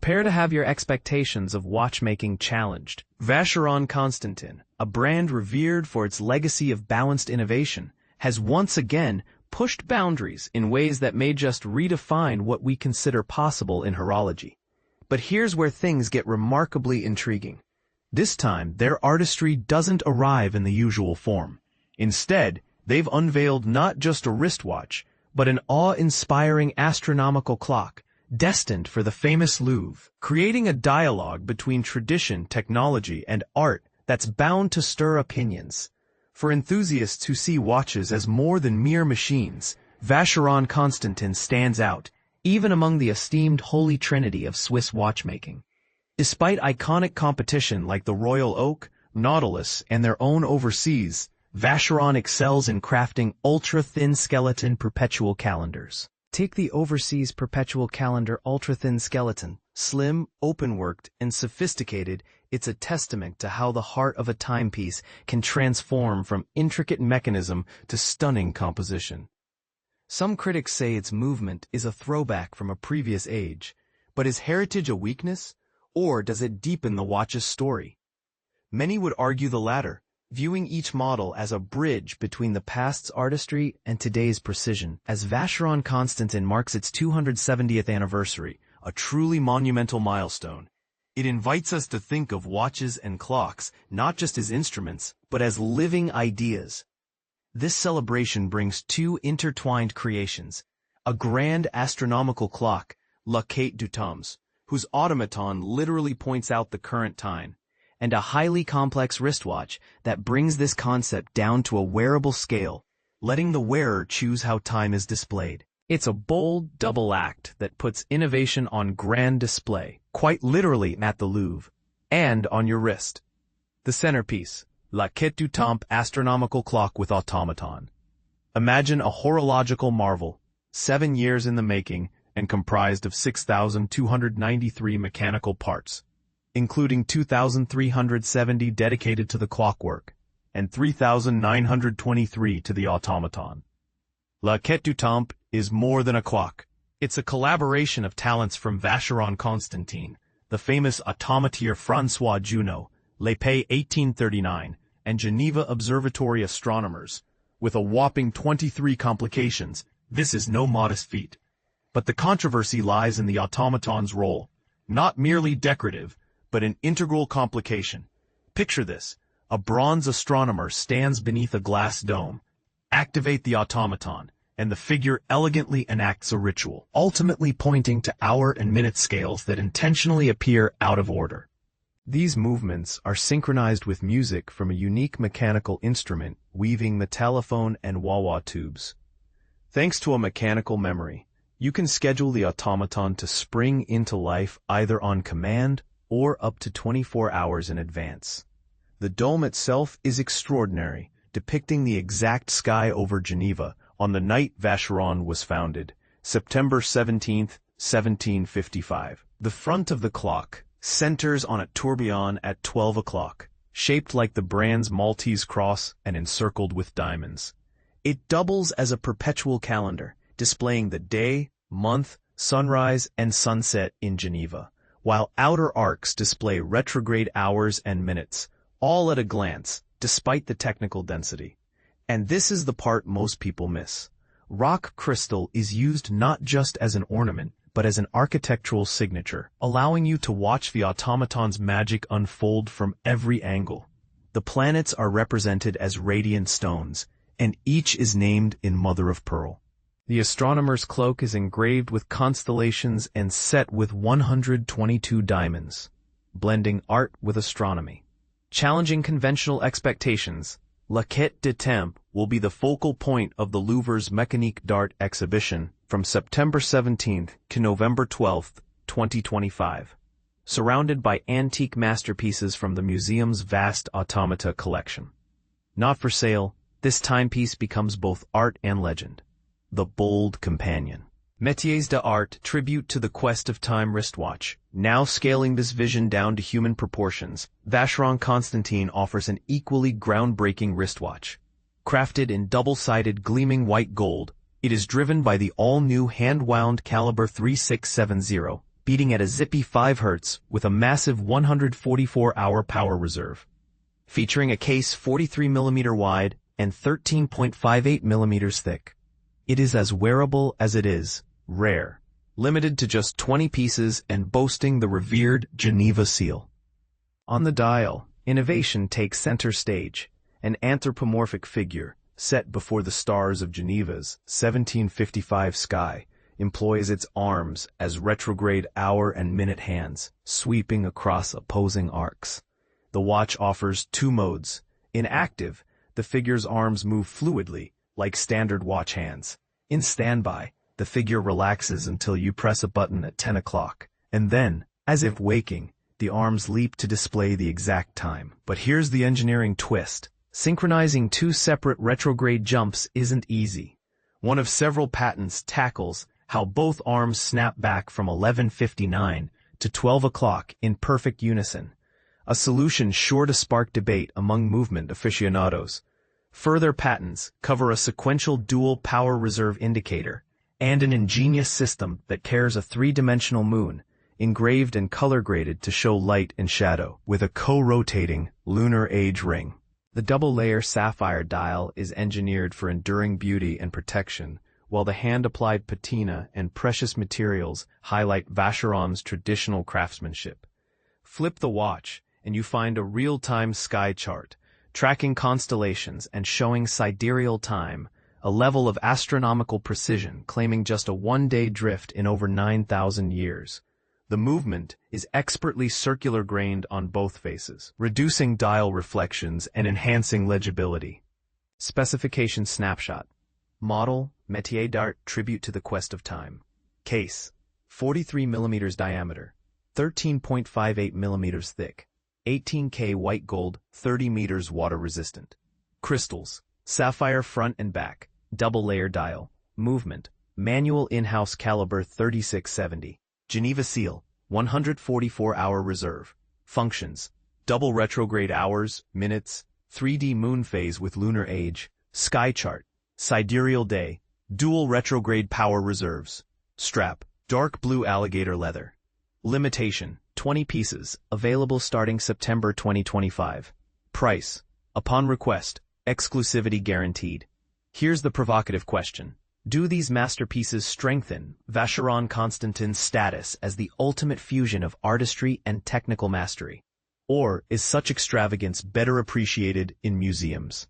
Prepare to have your expectations of watchmaking challenged. Vacheron Constantin, a brand revered for its legacy of balanced innovation, has once again pushed boundaries in ways that may just redefine what we consider possible in horology. But here's where things get remarkably intriguing. This time, their artistry doesn't arrive in the usual form. Instead, they've unveiled not just a wristwatch, but an awe-inspiring astronomical clock, destined for the famous Louvre, creating a dialogue between tradition, technology, and art that's bound to stir opinions. For enthusiasts who see watches as more than mere machines, Vacheron Constantin stands out, even among the esteemed holy trinity of Swiss watchmaking. Despite iconic competition like the Royal Oak, Nautilus, and their own overseas, Vacheron excels in crafting ultra-thin skeleton perpetual calendars. Take the overseas perpetual calendar ultra-thin skeleton. Slim, open-worked, and sophisticated, it's a testament to how the heart of a timepiece can transform from intricate mechanism to stunning composition. Some critics say its movement is a throwback from a previous age, but is heritage a weakness, or does it deepen the watch's story? Many would argue the latter, viewing each model as a bridge between the past's artistry and today's precision. As Vacheron Constantin marks its 270th anniversary, a truly monumental milestone, it invites us to think of watches and clocks not just as instruments, but as living ideas. This celebration brings two intertwined creations, a grand astronomical clock, Quête du Temps, whose automaton literally points out the current time, and a highly complex wristwatch that brings this concept down to a wearable scale, letting the wearer choose how time is displayed. It's a bold double act that puts innovation on grand display, quite literally at the Louvre, and on your wrist. The centerpiece, Quête du Temps astronomical clock with automaton. Imagine a horological marvel, 7 years in the making and comprised of 6,293 mechanical parts, including 2,370 dedicated to the clockwork, and 3,923 to the automaton. Quête du Temps is more than a clock. It's a collaboration of talents from Vacheron Constantin, the famous automatier François Junot, L'Épée 1839, and Geneva Observatory astronomers. With a whopping 23 complications, this is no modest feat. But the controversy lies in the automaton's role, not merely decorative, but an integral complication. Picture this: a bronze astronomer stands beneath a glass dome. Activate the automaton, and the figure elegantly enacts a ritual, ultimately pointing to hour and minute scales that intentionally appear out of order. These movements are synchronized with music from a unique mechanical instrument weaving the telephone and wah-wah tubes. Thanks to a mechanical memory, you can schedule the automaton to spring into life either on command or up to 24 hours in advance. The dome itself is extraordinary, depicting the exact sky over Geneva on the night Vacheron was founded, September 17, 1755. The front of the clock centers on a tourbillon at 12 o'clock, shaped like the brand's Maltese cross and encircled with diamonds. It doubles as a perpetual calendar, displaying the day, month, sunrise, and sunset in Geneva, while outer arcs display retrograde hours and minutes, all at a glance, despite the technical density. And this is the part most people miss. Rock crystal is used not just as an ornament, but as an architectural signature, allowing you to watch the automaton's magic unfold from every angle. The planets are represented as radiant stones, and each is named in mother of pearl. The astronomer's cloak is engraved with constellations and set with 122 diamonds, blending art with astronomy. Challenging conventional expectations, Quête du Temps will be the focal point of the Louvre's Mécanique d'Art exhibition from September 17th to November 12th, 2025. Surrounded by antique masterpieces from the museum's vast automata collection. Not for sale, this timepiece becomes both art and legend. The bold companion. Métiers d'art tribute to the quest of time wristwatch. Now scaling this vision down to human proportions, Vacheron Constantin offers an equally groundbreaking wristwatch. Crafted in double-sided gleaming white gold, it is driven by the all-new hand-wound caliber 3670, beating at a zippy 5 Hz with a massive 144-hour power reserve. Featuring a case 43mm wide and 13.58mm thick. It is as wearable as it is rare, limited to just 20 pieces and boasting the revered Geneva seal. On the dial, innovation takes center stage, an anthropomorphic figure set before the stars of Geneva's 1755 sky employs its arms as retrograde hour and minute hands, sweeping across opposing arcs. The watch offers 2 modes. In active, the figure's arms move fluidly, like standard watch hands. In standby, the figure relaxes until you press a button at 10 o'clock, and then, as if waking, the arms leap to display the exact time. But here's the engineering twist. Synchronizing 2 separate retrograde jumps isn't easy. One of several patents tackles how both arms snap back from 11:59 to 12 o'clock in perfect unison, a solution sure to spark debate among movement aficionados. Further patents cover a sequential dual power reserve indicator and an ingenious system that carries a 3-dimensional moon, engraved and color-graded to show light and shadow, with a co-rotating lunar age ring. The double-layer sapphire dial is engineered for enduring beauty and protection, while the hand-applied patina and precious materials highlight Vacheron's traditional craftsmanship. Flip the watch, and you find a real-time sky chart, tracking constellations and showing sidereal time, a level of astronomical precision claiming just a 1-day drift in over 9,000 years. The movement is expertly circular-grained on both faces, reducing dial reflections and enhancing legibility. Specification snapshot. Model, Métiers d'art tribute to the quest of time. Case, 43mm diameter, 13.58mm thick, 18K white gold, 30 meters water resistant. Crystals, sapphire front and back, double-layer dial. Movement, manual in-house caliber 3670. Geneva seal, 144-hour reserve. Functions, double retrograde hours, minutes, 3D moon phase with lunar age, sky chart, sidereal day, dual retrograde power reserves. Strap, dark blue alligator leather. Limitation, 20 pieces, available starting September 2025. Price, upon request, exclusivity guaranteed. Here's the provocative question. Do these masterpieces strengthen Vacheron Constantin's status as the ultimate fusion of artistry and technical mastery? Or is such extravagance better appreciated in museums?